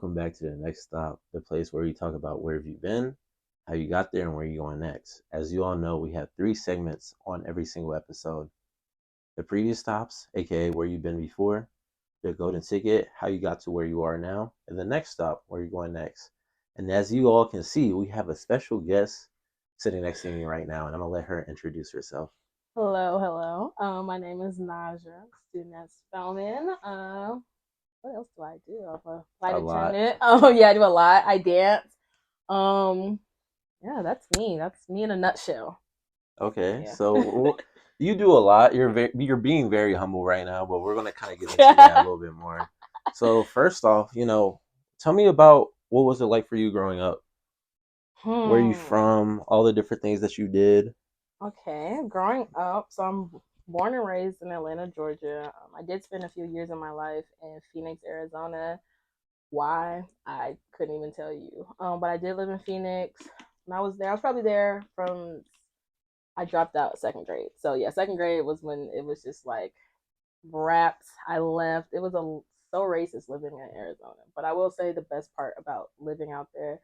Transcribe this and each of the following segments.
welcome back to the next stop, the place where we talk about where have you been, how you got there, and where you going next. As you all know, we have three segments on every single episode. The previous stops, aka where you've been before, the golden ticket, how you got to where you are now, and the next stop, where you're going next. And as you all can see, we have a special guest sitting next to me right now, and I'm gonna let her introduce herself. Hello, hello. My name is Nahjia, student at Spelman. What else do I do? I'm a flight A lot. attendant. Oh yeah, I do a lot. I dance. Um, yeah, that's me. That's me in a nutshell. Okay, Yeah. so you do a lot. You're being very humble right now, but we're gonna kind of get into that a little bit more. So first off, tell me about what was it like for you growing up. Where are you hmm. from? All the different things that you did. Okay, growing up, so I'm born and raised in Atlanta, Georgia. I did spend a few years of my life in Phoenix, Arizona. Why? I couldn't even tell you. But I did live in Phoenix. When I was there, I was probably there from I dropped out second grade. So yeah, second grade was when it was just like wrapped. I left. It was so racist living in Arizona. But I will say the best part about living out there,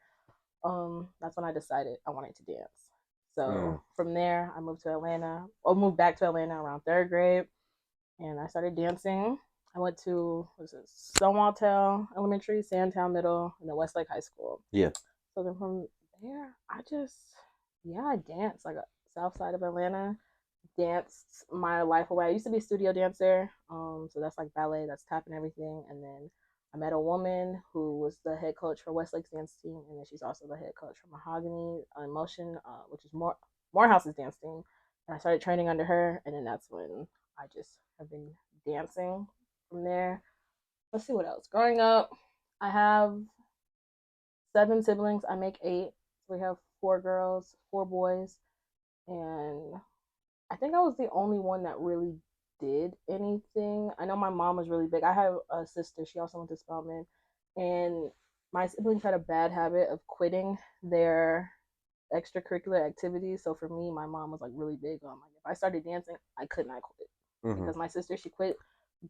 that's when I decided I wanted to dance. Mm, So from there, I moved to Atlanta. Or moved back to Atlanta around third grade, and I started dancing. I went to was it Stonewall Town Elementary, Sandtown Middle, and then Westlake High School. yeah. So then from there, I danced like a south side of Atlanta. Danced my life away. I used to be a studio dancer, so that's like ballet, that's tap and everything. And then I met a woman who was the head coach for Westlake's dance team, and then she's also the head coach for Mahogany in Motion, which is Morehouse's dance team. And I started training under her, and then that's when I just have been dancing from there. Let's see what else. Growing up, I have seven siblings. I make eight. So we have four girls, four boys, and I think I was the only one that really did anything. I know my mom was really big. I have a sister. She also went to Spelman, and my siblings had a bad habit of quitting their extracurricular activities. So for me, my mom was like really big on like if I started dancing, I could not quit Hmm. because my sister she quit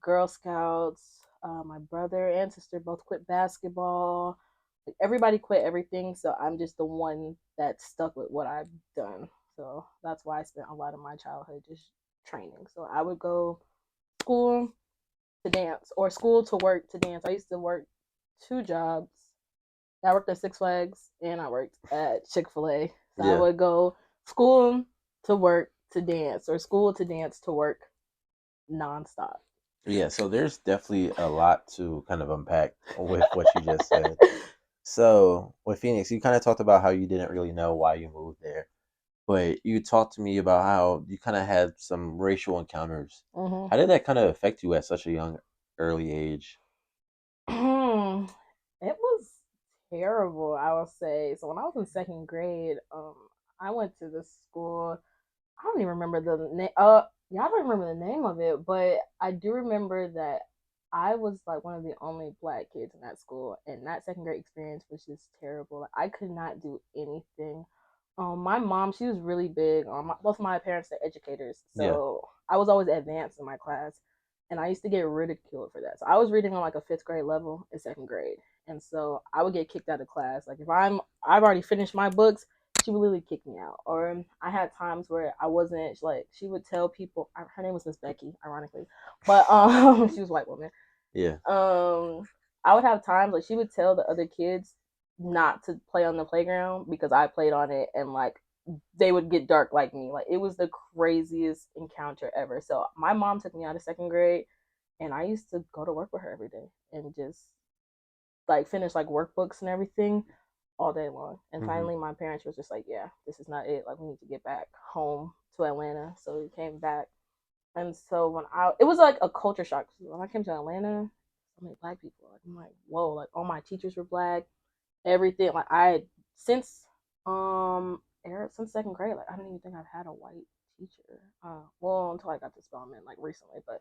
Girl Scouts. My brother and sister both quit basketball. Like everybody quit everything, so I'm just the one that stuck with what I've done. So that's why I spent a lot of my childhood just training. So I would go school to dance or school to work to dance. I used to work two jobs. I worked at Six Flags and I worked at Chick-fil-A. So I Yeah. would go school to work to dance or school to dance to work nonstop. Yeah, so there's definitely a lot to kind of unpack with what you just said. So, with Phoenix, you kind of talked about how you didn't really know why you moved there, but you talked to me about how you kind of had some racial encounters. hmm How did that kind of affect you at such a young, early age? it was terrible, I would say. So when I was in second grade, I went to this school. I don't even remember the name. Yeah, I don't remember the name of it, but I do remember that I was like one of the only black kids in that school, and that second grade experience was just terrible. Like, I could not do anything. My mom, she was really big. Both of my parents are educators, Yeah. so I was always advanced in my class, and I used to get ridiculed for that. So I was reading on like a fifth grade level in second grade, and so I would get kicked out of class. Like if I've already finished my books, she would literally kick me out. Or I had times where I wasn't like she would tell people her name was Miss Becky, ironically, but she was a white woman. Yeah. Um, I would have times like she would tell the other kids not to play on the playground because I played on it, and like they would get dark like me. Like it was the craziest encounter ever. So my mom took me out of second grade, and I used to go to work with her every day and just like finish like workbooks and everything all day long. And Hmm. finally, my parents was just like, "Yeah, this is not it. Like, we need to get back home to Atlanta." So we came back, and so it was like a culture shock. When I came to Atlanta, so many black people. Like, I'm like, whoa! Like, all my teachers were black. Everything. Like, since since second grade, like I don't even think I've had a white teacher. Well, until I got to Spelman, like recently, but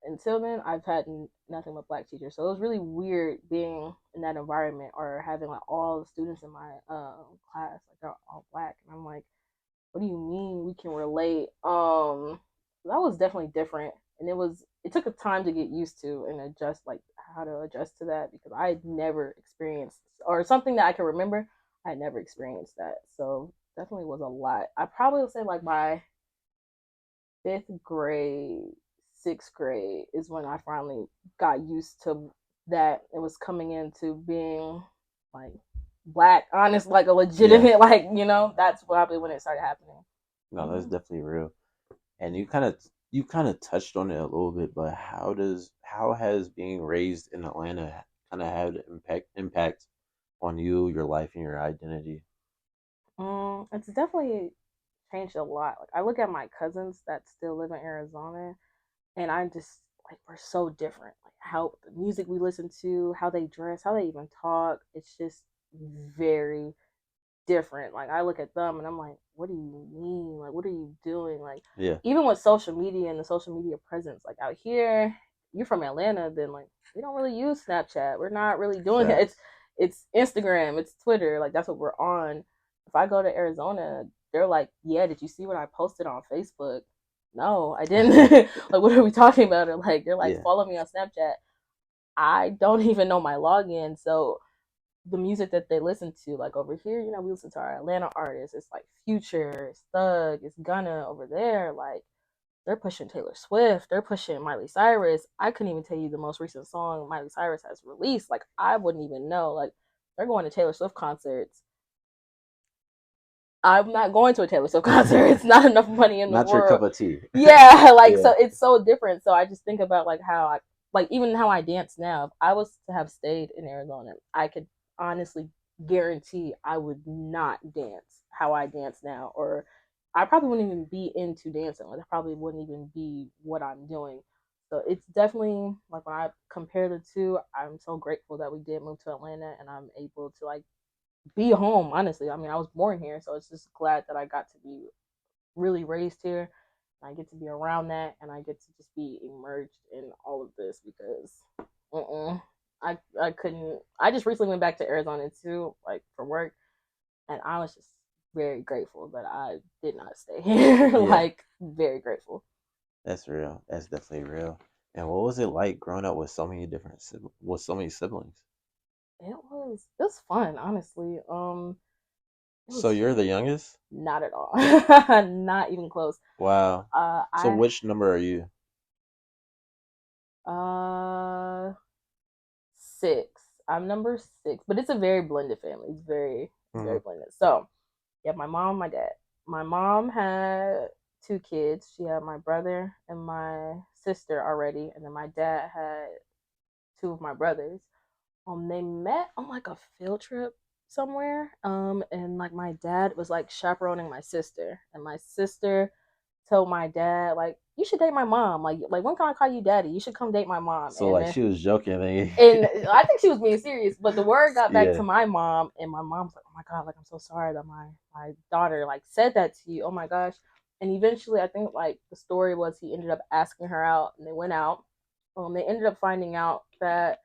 until then, I've had nothing but black teachers. So it was really weird being in that environment or having like all the students in my class like they're all black, and I'm like, what do you mean we can relate? That was definitely different. and it took a time to get used to and adjust, like how to adjust to that, because I had never experienced, or something that I can remember, I had never experienced that. So definitely was a lot. I probably would say like my fifth grade, sixth grade is when I finally got used to that. It was coming into being like black, honest, like a Yeah. legitimate, like, that's probably when it started happening. No, that's Hmm. definitely real. And you kind of touched on it a little bit, but how has being raised in Atlanta kind of had impact on you, your life, and your identity? It's definitely changed a lot. Like I look at my cousins that still live in Arizona, and I'm just like, we're so different. Like how the music we listen to, how they dress, how they even talk, it's just very different. Like I look at them and I'm like, what do you mean? Like what are you doing? Like Yeah, even with social media and the social media presence, like out here, you're from Atlanta, then like we don't really use Snapchat. We're not really doing it. It's facts. it's Instagram, it's Twitter, like that's what we're on. If I go to Arizona, they're like, yeah, did you see what I posted on Facebook? No, I didn't. Like what are we talking about? Or like they're like, Yeah, follow me on Snapchat. I don't even know my login. So the music that they listen to, like over here, we listen to our Atlanta artists. It's like Future, it's Thug, it's Gunna. Over there, like they're pushing Taylor Swift, they're pushing Miley Cyrus. I couldn't even tell you the most recent song Miley Cyrus has released. Like I wouldn't even know. Like they're going to Taylor Swift concerts. I'm not going to a Taylor Swift concert. It's not enough money in the not your cup world. of tea. Yeah, like Yeah, so it's so different. So I just think about like how I, like even how I dance now. If I was to have stayed in Arizona, I could honestly guarantee I would not dance how I dance now, or I probably wouldn't even be into dancing. Like I probably wouldn't even be what I'm doing. So it's definitely like when I compare the two, I'm so grateful that we did move to Atlanta and I'm able to like be home. Honestly, I mean I was born here, so it's just glad that I got to be really raised here. I get to be around that, and I get to just be immersed in all of this because, I couldn't. I just recently went back to Arizona too, like for work, and I was just very grateful that I did not stay here. yeah, Like very grateful. that's real. That's definitely real. And what was it like growing up with so many with so many siblings? It was fun, honestly. It So was you're the youngest? not at all, not even close. Wow. So I which number are you? uh 6. I'm number 6, but it's a very blended family. It's very Mhm. blended. So, yeah, my mom, my dad. My mom had 2 kids. She had my brother and my sister already, and then my dad had 2 of my brothers. They met on like a field trip somewhere. And like my dad was like chaperoning my sister, and my sister told my dad like, you should date my mom. Like when can I call you daddy? You should come date my mom. So And like then she was joking, then and I think she was being serious, but the word got back to yeah. my mom, and my mom's like, "Oh my god, like I'm so sorry that my daughter like said that to you. Oh my gosh!" And eventually, I think like the story was he ended up asking her out, and they went out. They ended up finding out that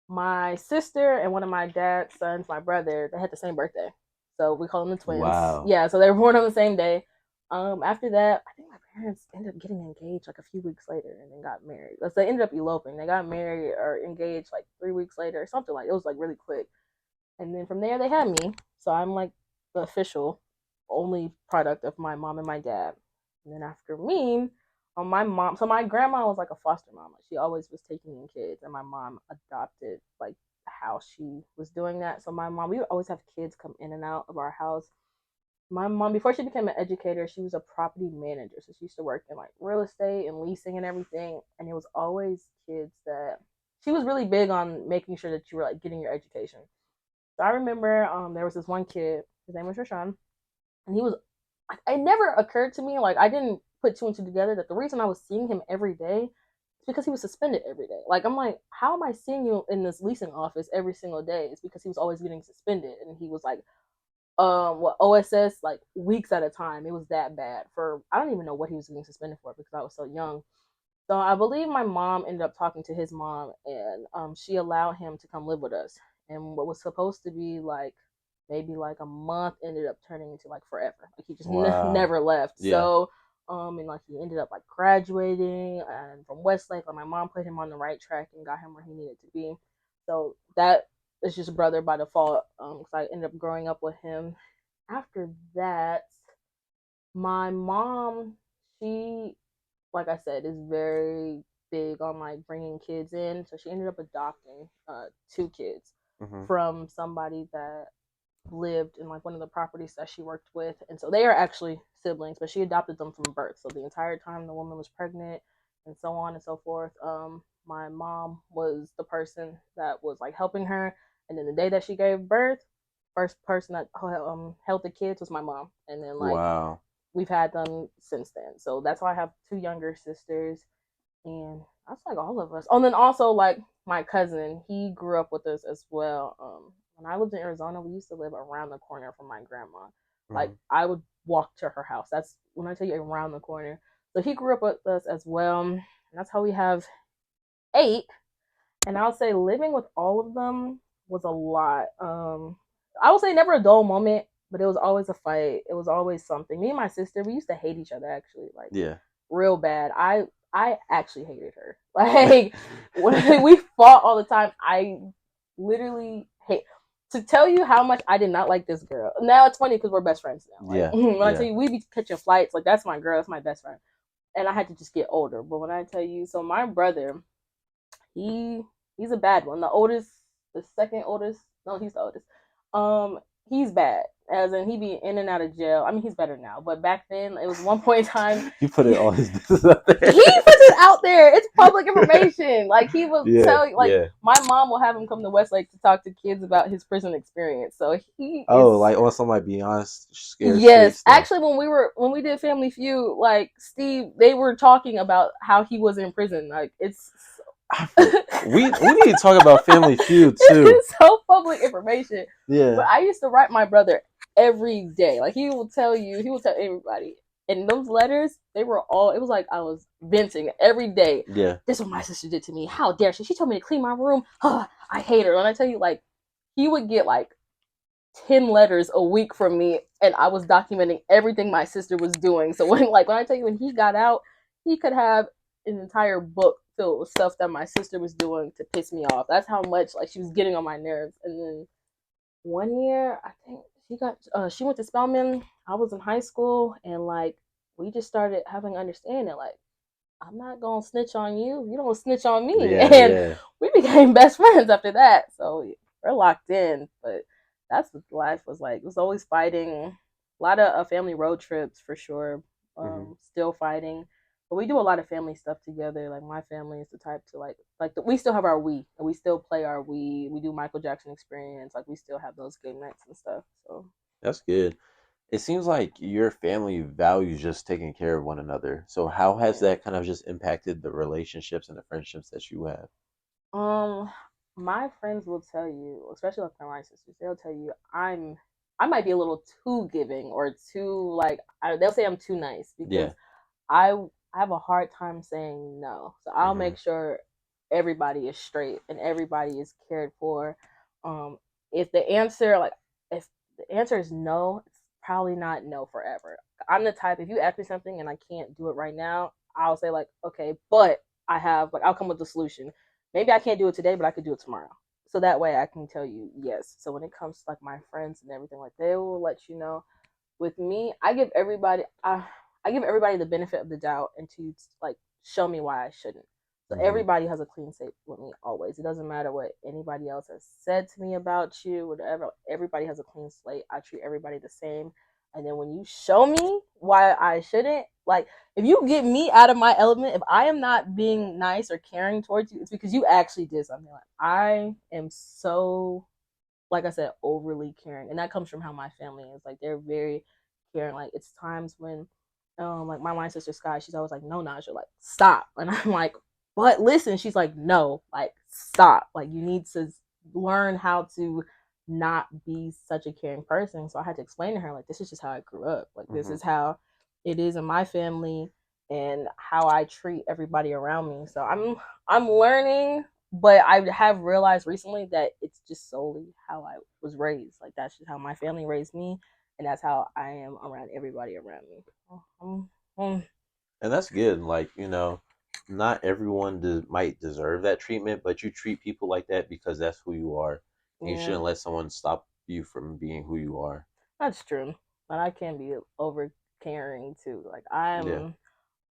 my sister and one of my dad's sons, my brother, they had the same birthday, so we call them the twins. Wow. Yeah, so they were born on the same day. After that, I think my parents ended up getting engaged like a few weeks later, and then got married. So they ended up eloping. They got married or engaged like 3 weeks later, or something like. It was like really quick. And then from there, they had me. So I'm like the official only product of my mom and my dad. And then after me, my mom, so my grandma was like a foster mom. Like she always was taking in kids, and my mom adopted like how she was doing that. So my mom, we would always have kids come in and out of our house. My mom, before she became an educator, she was a property manager. So she used to work in like real estate and leasing and everything. And it was always kids that she was really big on making sure that you were like getting your education. So I remember there was this one kid, his name was Rashawn, and he was, it never occurred to me, like I didn't put two and two together that the reason I was seeing him every day is because he was suspended every day. Like I'm like, how am I seeing you in this leasing office every single day? It's because he was always getting suspended, and he was like what OSS like weeks at a time. It was that bad. For I don't even know what he was getting suspended for because I was so young. So I believe my mom ended up talking to his mom, and she allowed him to come live with us. And what was supposed to be like maybe like a month ended up turning into like forever. Like he just Wow. never left. Yeah. So And like he ended up like graduating and from Westlake. Like my mom put him on the right track and got him where he needed to be. So that is just brother by default. Because I ended up growing up with him. After that, my mom, she, like I said, is very big on like bringing kids in. So she ended up adopting two kids Mm-hmm. from somebody that lived in like one of the properties that she worked with, and so they are actually siblings, but she adopted them from birth. So the entire time the woman was pregnant, and so on and so forth. My mom was the person that was like helping her, and then the day that she gave birth, first person that held the kids was my mom, and then like Wow. we've had them since then. So that's why I have two younger sisters, and that's like all of us. Oh, and then also like my cousin, he grew up with us as well. When I lived in Arizona, we used to live around the corner from my grandma. Like Mm-hmm. I would walk to her house. That's when I tell you around the corner. So he grew up with us as well, and that's how we have eight. And I would say living with all of them was a lot. I would say never a dull moment, but it was always a fight. It was always something. Me and my sister, we used to hate each other actually, like Yeah. real bad. I actually hated her. Like when we fought all the time, I literally hate to tell you how much I did not like this girl. Now it's funny because we're best friends now. Like Yeah. when I tell Yeah. you we be catching flights, like that's my girl, that's my best friend. And I had to just get older. But when I tell you, so my brother, he he's a bad one. The oldest, the second oldest. No, he's the oldest. He's bad. As in, he be in and out of jail. I mean, he's better now, but back then, it was one point in time. You put it all his business up there. He puts it out there. It's public information. Like he will Yeah. tell you. Like Yeah. my mom will have him come to Westlake to talk to kids about his prison experience. So he Oh, is. like on some like beyond scared straight Yes, stuff. actually, when we did Family Feud, like Steve, they were talking about how he was in prison. Like it's We need to talk about Family Feud too. it's so public information. But Yeah. I used to write my brother every day. Like he will tell everybody. And those letters, they were all, it was like I was venting every day. Yeah. This is what my sister did to me. How dare she? She told me to clean my room. I hate her. And I tell you, like, he would get like 10 letters a week from me, and I was documenting everything my sister was doing. So when I tell you when he got out, he could have an entire book filled with stuff that my sister was doing to piss me off. That's how much like she was getting on my nerves. And then one year, I think she went to Spelman. I was in high school, and like we just started having understanding. Like I'm not gonna snitch on you. You don't snitch on me, Yeah. and Yeah. we became best friends after that. So we're locked in. But that's what life was like. It was always fighting. A lot of family road trips for sure. Mm-hmm. Still fighting, but we do a lot of family stuff together. Like my family is the type to we still have our Wii and we still play our Wii. We do Michael Jackson Experience. Like we still have those game nights and stuff. So That's good. It seems like your family values just taking care of one another. So how has yeah. that kind of just impacted the relationships and the friendships that you have? Um, my friends will tell you, especially like my sisters, they'll tell you I might be a little too giving or too like they'll say I'm too nice because Yeah. I I have a hard time saying no. So I'll Mm-hmm. make sure everybody is straight and everybody is cared for. Um, if the answer like if the answer is no, it's probably not no forever. I'm the type if you ask me something and I can't do it right now, I'll say like okay, but I have like I'll come with the solution. Maybe I can't do it today, but I could do it tomorrow. So that way I can tell you yes. So when it comes to like my friends and everything, like they will let you know. With me, I give everybody the benefit of the doubt and to like show me why I shouldn't. So Mm-hmm. everybody has a clean slate with me always. It doesn't matter what anybody else has said to me about you, whatever. Everybody has a clean slate. I treat everybody the same. And then when you show me why I shouldn't, like if you get me out of my element, if I am not being nice or caring towards you, it's because you actually did something. Like I am so like I said, overly caring, and that comes from how my family is. Like they're very caring. Like it's times when, like my sister Sky, she's always like, "No, Nahjia, like stop," and I'm like, "But listen," she's like, "No, like stop. Like you need to learn how to not be such a caring person." So I had to explain to her like, "This is just how I grew up. Like this Mm-hmm. is how it is in my family." And how I treat everybody around me. So I'm learning, but I have realized recently that it's just solely how I was raised. Like that's just how my family raised me, and that's how I am around everybody around me. And that's good. Like, not everyone might deserve that treatment, but you treat people like that because that's who you are. And you Yeah, shouldn't let someone stop you from being who you are. that's true. But I can be over caring too. Like Yeah. I'm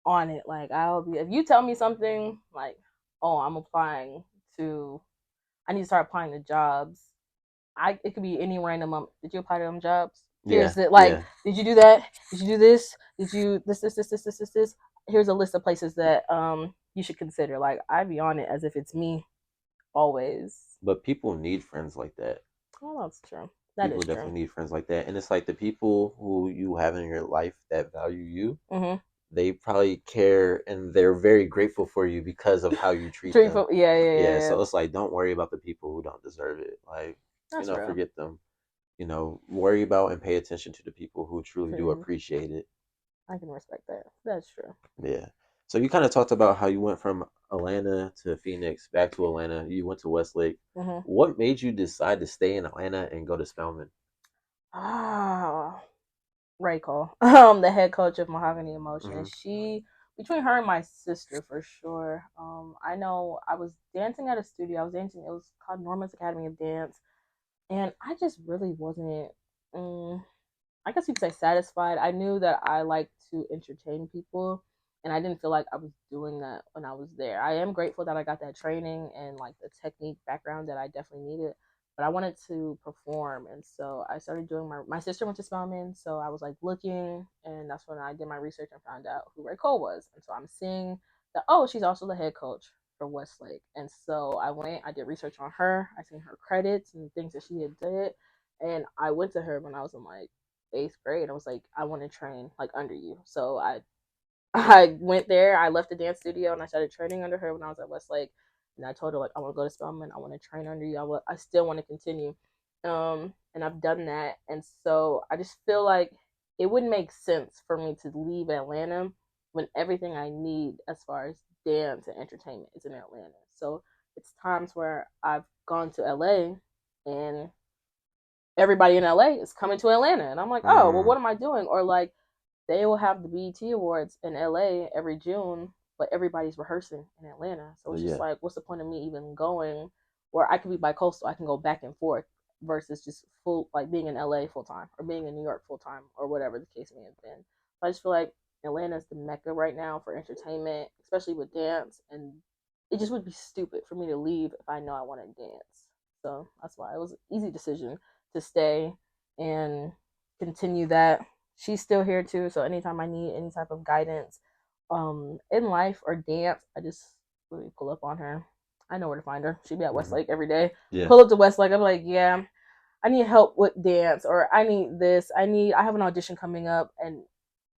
on it. Like I'll be if you tell me something like, oh, I'm applying to I need to start applying to jobs. It could be any random did you apply to them jobs? Here's Yeah. the like, Yeah. did you do that? Did you do this? Did you this? Here's a list of places that you should consider. Like I'd be on it as if it's me always. But people need friends like that. Oh, that's true. That People is true. definitely need friends like that. And it's like the people who you have in your life that value you, Mm-hmm. they probably care and they're very grateful for you because of how you treat Treat them. for yeah, yeah, yeah, Yeah, yeah. so it's like don't worry about the people who don't deserve it. Like, That's true. forget them. Worry about and pay attention to the people who truly do True. appreciate it. I can respect that. That's true. Yeah. So you kind of talked about how you went from Atlanta to Phoenix, back to Atlanta. You went to Westlake. Mm-hmm. What made you decide to stay in Atlanta and go to Spelman? Ah, Rachel, the head coach of Mahogany Emotion. Hmm. She between her and my sister for sure. I know I was dancing at a studio. I was dancing. It was called Norman's Academy of Dance, and I just really wasn't. Um, I guess you could say satisfied. I knew that I like to entertain people, and I didn't feel like I was doing that when I was there. I am grateful that I got that training and like the technique background that I definitely needed, but I wanted to perform, and so I started doing my sister went to Spelman, so I was like looking, and that's when I did my research and found out who Ray Cole was, and so I'm seeing that she's also the head coach for Westlake, and so I went, I did research on her, I seen her credits and things that she had did, and I went to her when I was in like eighth grade. I was like, I want to train like under you. So I went there. I left the dance studio and I started training under her when I was at Westlake. And I told her like I want to go to Spelman. I want to train under you. I still want to continue. And I've done that. And so I just feel like it wouldn't make sense for me to leave Atlanta when everything I need as far as dance and entertainment is in Atlanta. So it's times where I've gone to LA and everybody in LA is coming to Atlanta. And I'm like, oh, well, Mm, what am I doing? Or like they will have the BET Awards in LA every June, but everybody's rehearsing in Atlanta. So it's just yeah. like, what's the point of me even going where I can be bi-coastal? I can go back and forth versus just full, like being in LA full time or being in New York full time or whatever the case may have been. So I just feel like Atlanta's the mecca right now for entertainment, especially with dance. And it just would be stupid for me to leave if I know I want to dance. So that's why it was an easy decision to stay and continue that. She's still here too, so anytime I need any type of guidance in life or dance, I just really pull up on her. I know where to find her. She'd be at Hmm. Westlake every day. Yeah. Pull up to Westlake, I'm like, yeah, I need help with dance or I need this. I have an audition coming up and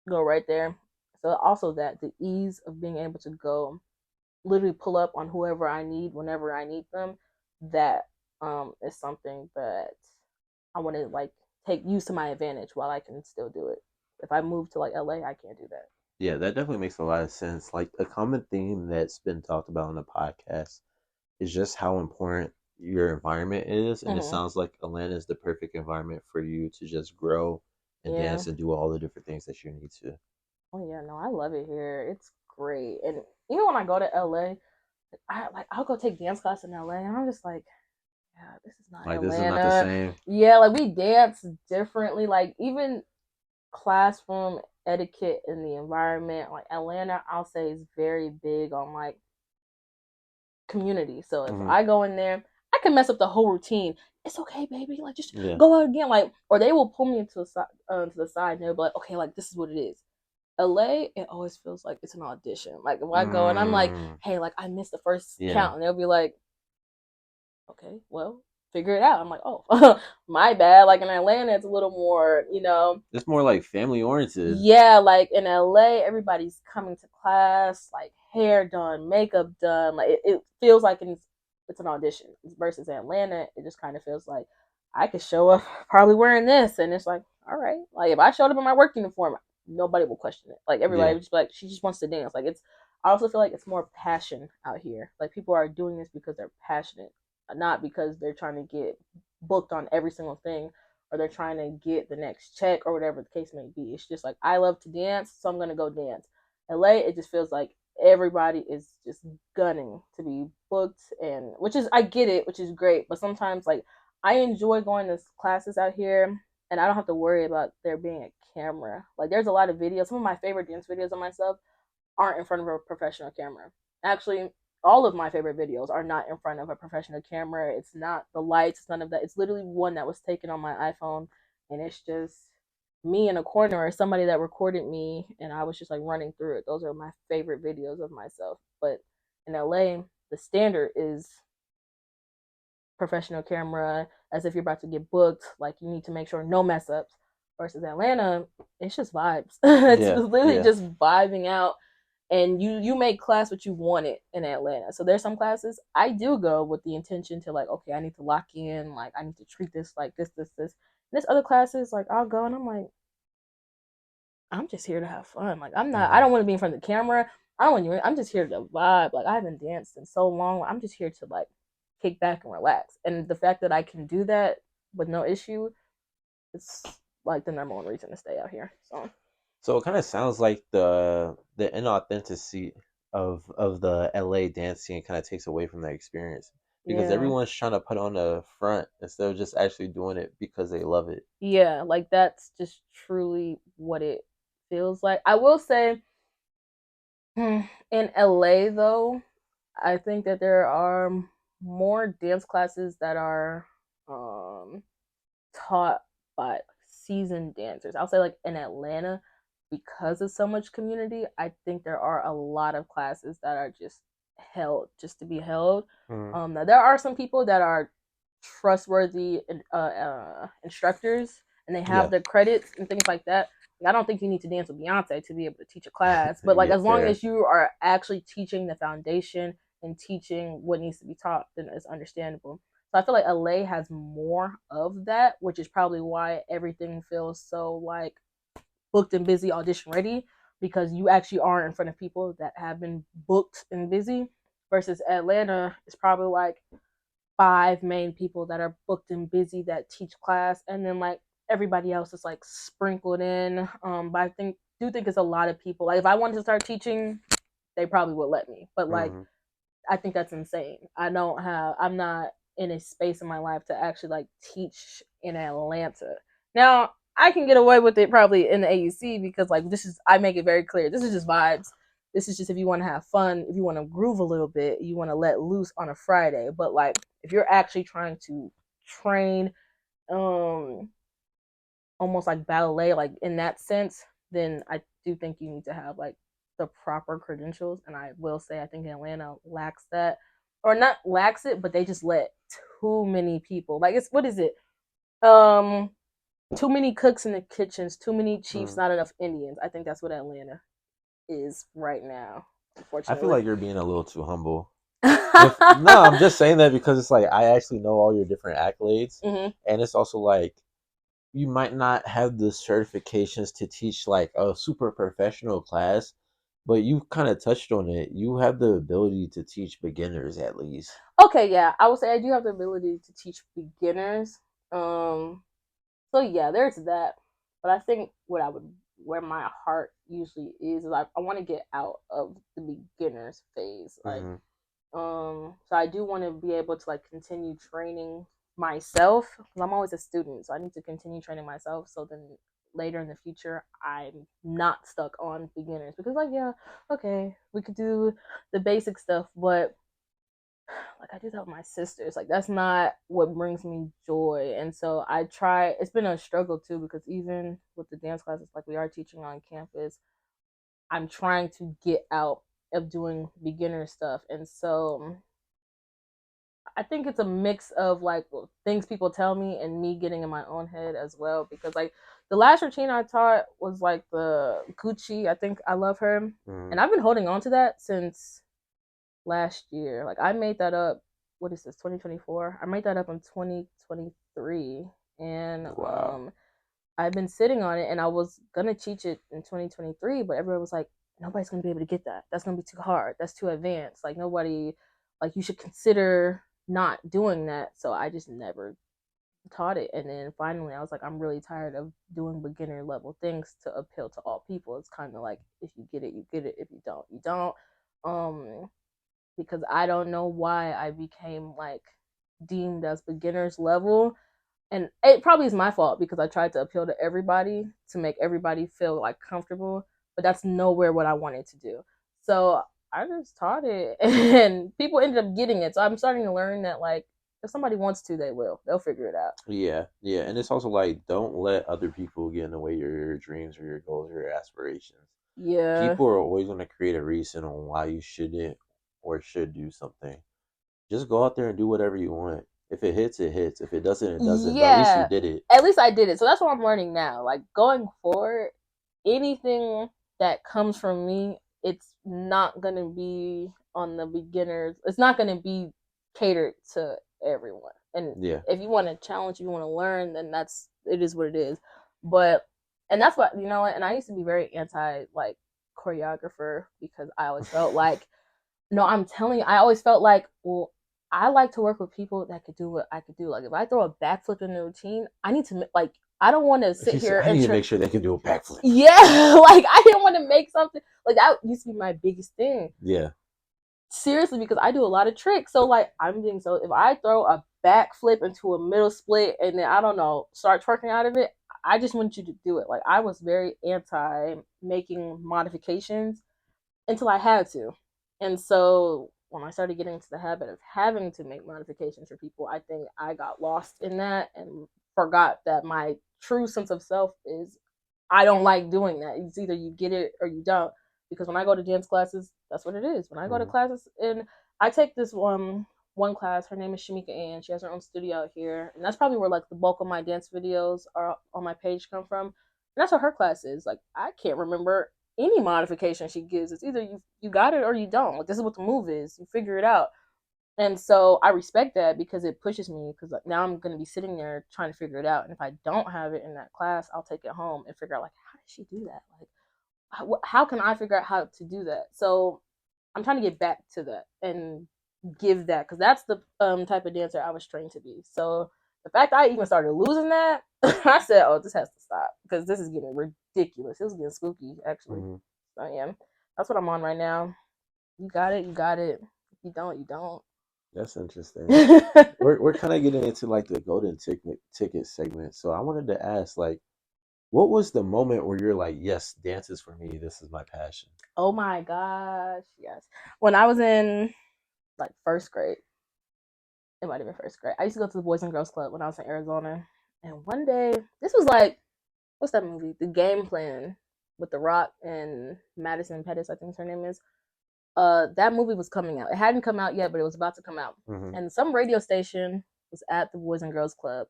go right there. So also that the ease of being able to go literally pull up on whoever I need whenever I need them, that is something that I want to like take use to my advantage while I can still do it. If I move to like LA, I can't do that. Yeah, that definitely makes a lot of sense. Like a common theme that's been talked about on the podcast is just how important your environment is. And it Hmm. sounds like Atlanta is the perfect environment for you to just grow and Yeah. dance and do all the different things that you need to. Oh yeah. No, I love it here. It's great. And even when I go to LA, I'll go take dance class in LA, and I'm just like, yeah, this is not Like, this is not the Atlanta. same. Yeah, like we dance differently. Like even classroom etiquette in the environment, like Atlanta, I'll say is very big on like community. So if Hmm. I go in there, I can mess up the whole routine. It's okay, baby. Like just Yeah. go out again. Like or they will pull me to the side and they'll be like, okay, like this is what it is. LA, it always feels like it's an audition. Like if I go and I'm like, Mm, hey, like I missed the first yeah. count, and they'll be like, okay, well, figure it out. I'm like, oh, my bad. Like in Atlanta, it's a little more, It's more like family oriented. yeah, like in LA, everybody's coming to class, like hair done, makeup done. Like it feels like it's an audition. Versus Atlanta, it just kind of feels like I could show up probably wearing this, and it's like, all right, like if I showed up in my work uniform, nobody will question it. Like everybody Yeah. would just be like, she just wants to dance. Like it's. I also feel like it's more passion out here. Like people are doing this because they're passionate, not because they're trying to get booked on every single thing or they're trying to get the next check or whatever the case may be. It's just like I love to dance, so I'm gonna go dance. LA, it just feels like everybody is just gunning to be booked, and which is, I get it, which is great, but sometimes like I enjoy going to classes out here and I don't have to worry about there being a camera. Like there's a lot of videos, some of my favorite dance videos of myself aren't in front of a professional camera. Actually, all of my favorite videos are not in front of a professional camera. It's not the lights, it's none of that. It's literally one that was taken on my iPhone, and it's just me in a corner or somebody that recorded me, and I was just like running through it. Those are my favorite videos of myself. But in LA, the standard is professional camera, as if you're about to get booked. Like you need to make sure no mess ups. Versus Atlanta, it's just vibes. It's Yeah, literally yeah. just vibing out, and you make class what you want it in Atlanta. So there's some classes I do go with the intention to like, okay, I need to lock in, like I need to treat this like this. And there's other classes like I'll go and I'm like, I'm just here to have fun. Like I'm not, I Hmm. don't want to be in front of the camera. I don't want you. I'm just here to vibe. Like I haven't danced in so long. I'm just here to like kick back and relax. And the fact that I can do that with no issue, it's like the number one reason to stay out here. So So it kind of sounds like the inauthenticity of the LA dance scene kind of takes away from that experience because yeah, everyone's trying to put on a front instead of just actually doing it because they love it. yeah, like that's just truly what it feels like. I will say, in LA though, I think that there are more dance classes that are um taught by seasoned dancers. I'll say like in Atlanta, because of so much community, I think there are a lot of classes that are just held just to be held. Hmm. Now there are some people that are trustworthy instructors, and they have Yeah, the credits and things like that. I don't think you need to dance with Beyonce to be able to teach a class, but like yeah, as long fair. as you are actually teaching the foundation and teaching what needs to be taught, then it's understandable. So I feel like LA has more of that, which is probably why everything feels so like booked and busy, audition ready, because you actually are in front of people that have been booked and busy. Versus Atlanta is probably like five main people that are booked and busy that teach class, and then like everybody else is like sprinkled in. But I think it's a lot of people. Like if I wanted to start teaching, they probably would let me. But like Hmm. I think that's insane. I'm not in a space in my life to actually like teach in Atlanta. Now, I can get away with it probably in the AUC because like I make it very clear. This is just vibes. This is just if you want to have fun, if you want to groove a little bit, you want to let loose on a Friday. But like if you're actually trying to train um almost like ballet, like in that sense, then I do think you need to have like the proper credentials. And I will say, I think Atlanta lacks that, or not lacks it, but they just let too many people. Like it's what is it? Um, Too many cooks in the kitchens, too many chiefs, Hmm. not enough Indians. I think that's what Atlanta is right now, I feel unfortunately. like you're being a little too humble. If no, I'm just saying that because it's like I actually know all your different accolades, hmm and it's also like you might not have the certifications to teach like a super professional class, but you kind of touched on it. You have the ability to teach beginners at least. Okay, yeah, I would say I do have the ability to teach beginners. Um, So yeah, there's that. But I think where my heart usually is I want to get out of the beginners phase. Like Hmm. so I do want to be able to like continue training myself because I'm always a student, so I need to continue training myself. So then later in the future, I'm not stuck on beginners because like yeah, okay, we could do the basic stuff, but like I do that with my sisters. Like that's not what brings me joy. And so I try it's been a struggle too because even with the dance classes like we are teaching on campus, I'm trying to get out of doing beginner stuff. And so I think it's a mix of like things people tell me and me getting in my own head as well because like the last routine I taught was like the Gucci. I think I love her. Hmm. And I've been holding on to that since last year. Like I made that up. What is this? 2024. I made that up in 2023, and Wow. I've been sitting on it. And I was gonna teach it in 2023, but everyone was like, nobody's gonna be able to get that. That's gonna be too hard. That's too advanced. Like you should consider not doing that. So I just never taught it. And then finally I was like, I'm really tired of doing beginner level things to appeal to all people. It's kind of like, if you get it, you get it. If you don't, you don't. um because I don't know why I became like deemed as beginners level. And it probably is my fault because I tried to appeal to everybody to make everybody feel like comfortable, but that's nowhere what I wanted to do. So I just taught it and people ended up getting it. So I'm starting to learn that like if somebody wants to, they will. They'll figure it out. Yeah, yeah, and it's also like don't let other people get in the way of your dreams or your goals or your aspirations. Yeah. People are always going to create a reason on why you shouldn't or should do something. Just go out there and do whatever you want. If it hits, it hits. If it doesn't, it doesn't. But at least you Yeah. did it. At least I did it. So that's what I'm learning now. Like going forward, anything that comes from me, it's not gonna be on the beginners. It's not gonna be catered to everyone. And Yeah. if you want to challenge, you want to learn, then that's it is what it is. But and that's what you know. And I used to be very anti like choreographer because I always felt like no, I'm telling you, I always felt like, well, I like to work with people that could do what I could do. Like if I throw a backflip in the routine, I need to like I don't want to sit He said, here I and need to make sure they can do a backflip. yeah, like I didn't want to make something like that used to be my biggest thing. Yeah. Seriously, because I do a lot of tricks. So like I'm being so if I throw a backflip into a middle split and then I don't know, start twerking out of it, I just want you to do it. Like I was very anti making modifications until I had to. And so when I started getting into the habit of having to make modifications for people, I think I got lost in that and forgot that my true sense of self is I don't like doing that. It's either you get it or you don't. Because when I go to dance classes, that's what it is. When I go to Mm-hmm. classes, and I take this one class. Her name is Shamika Ann. She has her own studio out here, and that's probably where like the bulk of my dance videos are on my page come from. And that's what her class is. Like I can't remember any modification she gives. It's either you got it or you don't. Like this is what the move is. You figure it out. And so I respect that because it pushes me because like now I'm gonna be sitting there trying to figure it out. And if I don't have it in that class, I'll take it home and figure out like how did she do that? Like how can I figure out how to do that? So I'm trying to get back to that and give that because that's the type of dancer I was trained to be. So the fact I even started losing that, I said, "Oh, this has to stop because this is getting ridiculous. It was getting spooky, actually." Mm-hmm. So yeah, that's what I'm on right now. You got it. You got it. If you don't, you don't. That's interesting. We're kind of getting into like the golden ticket segment. So I wanted to ask, like, what was the moment where you're like, yes, dance is for me. This is my passion. Oh my gosh, yes. When I was in like first grade, it might have been first grade. I used to go to the Boys and Girls Club when I was in Arizona. And one day, this was like, what's that movie? The Game Plan with The Rock and Madison Pettis, I think her name is. That movie was coming out. It hadn't come out yet, but it was about to come out. Mm-hmm. And some radio station was at the Boys and Girls Club,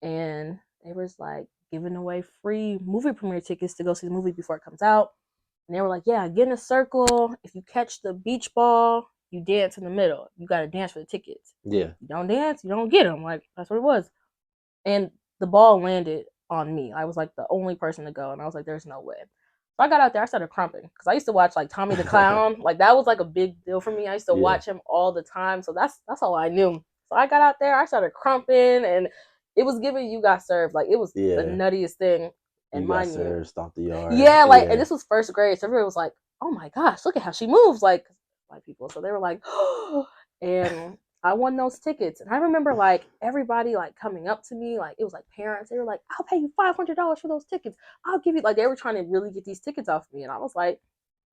and they was like giving away free movie premiere tickets to go see the movie before it comes out. And they were like, yeah, get in a circle. If you catch the beach ball, you dance in the middle. You got to dance for the tickets. Yeah. You don't dance, you don't get them. Like, that's what it was. And the ball landed on me. I was like the only person to go. And I was like, there's no way. So I got out there, I started crumping. Because I used to watch like Tommy the Clown. Like, that was like a big deal for me. I used to Yeah. watch him all the time. So that's all I knew. So I got out there, I started crumping. And it was giving you got served. Like, it was the Yeah. nuttiest thing. And You got mind you, served, stomped the yard. yeah, like, and Yeah. this was first grade, so everybody was like, "Oh my gosh, look at how she moves!" Like white people, so they were like, "Oh!" And I won those tickets, and I remember like everybody like coming up to me, like it was like parents. They were like, "I'll pay you $500 for those tickets. I'll give you," like they were trying to really get these tickets off me, and I was like,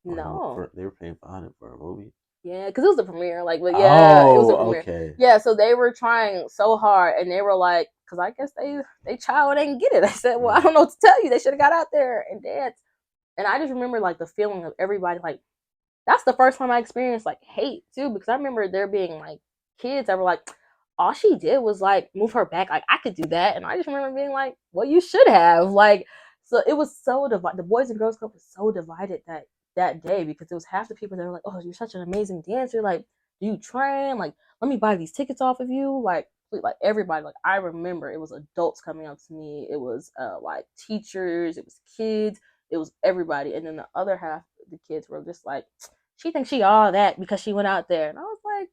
"No." They were paying $500 for a movie. Yeah, because it was the premiere. Like, but yeah, it was a Oh, premiere. okay. Yeah, so they were trying so hard, and they were like, because I guess they child didn't get it. I said, well, I don't know what to tell you. They should have got out there and danced. And I just remember like the feeling of everybody like that's the first time I experienced like hate too because I remember there being like kids that were like all she did was like move her back like I could do that and I just remember being like well you should have like so it was so divided the Boys and Girls Club was so divided that day because it was half the people that were like oh you're such an amazing dancer like do you train like let me buy these tickets off of you like everybody like I remember it was adults coming up to me it was like teachers it was kids it was everybody and then the other half the kids were just like she thinks she all that because she went out there and I was like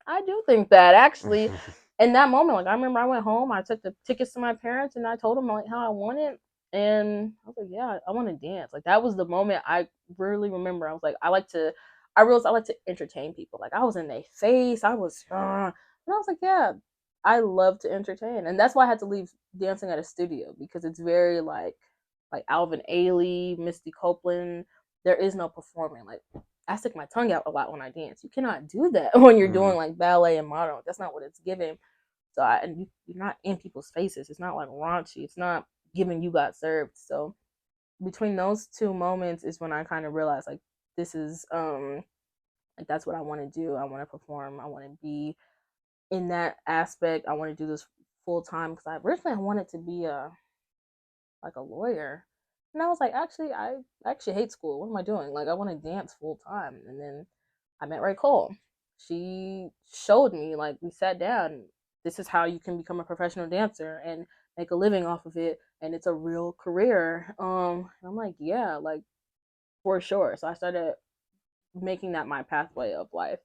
I do think that actually in that moment, like I remember I went home, I took the tickets to my parents and I told them like how I wanted, and I was like, yeah, I want to dance. Like that was the moment I really remember. I was like, I realized I like to entertain people. Like I was in their face, and I was like, yeah, I love to entertain, and that's why I had to leave dancing at a studio because it's very like Alvin Ailey, Misty Copeland. There is no performing. Like I stick my tongue out a lot when I dance. You cannot do that when you're Mm-hmm. doing like ballet and modern. That's not what it's giving. So you're not in people's faces. It's not like raunchy. It's not giving you got served. So between those two moments is when I kind of realized like this is like that's what I want to do. I want to perform. I want to be in that aspect. I want to do this full time because I originally I wanted to be a like a lawyer. And I was like, actually, I actually hate school. What am I doing? Like, I want to dance full time. And then I met Ray Cole. She showed me, like, we sat down. This is how you can become a professional dancer and make a living off of it. And it's a real career. I'm like, yeah, like, for sure. So I started making that my pathway of life.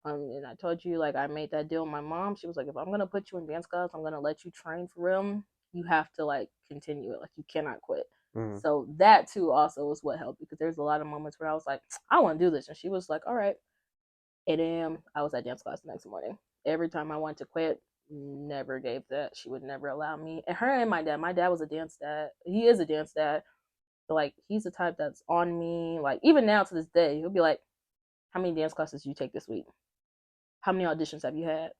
And I told you, like, I made that deal with my mom. She was like, if I'm gonna put you in dance class, I'm gonna let you train for real. You have to like continue it. Like, you cannot quit. Mm-hmm. So that too also was what helped because there's a lot of moments where I was like, I want to do this, and she was like, all right. 8 a.m. I was at dance class the next morning. Every time I wanted to quit, never gave that. She would never allow me. And her and my dad was a dance dad. He is a dance dad. So like he's the type that's on me. Like even now to this day, he'll be like, how many dance classes did you take this week? How many auditions have you had?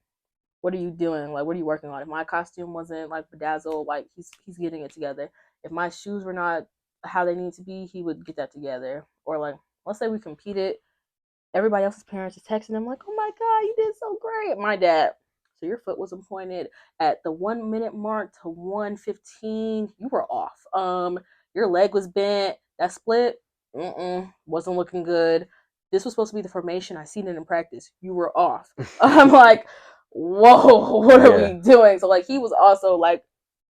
What are you doing? Like, what are you working on? If my costume wasn't like bedazzled, like he's getting it together. If my shoes were not how they need to be, he would get that together. Or like, let's say we competed, everybody else's parents is texting them like, "Oh my god, you did so great!" My dad. So your foot was pointed at the 1 minute mark to 1:15. You were off. Your leg was bent. That split, wasn't looking good. This was supposed to be the formation. I seen it in practice. You were off. I'm like, whoa, what are we Yeah, doing? So like he was also like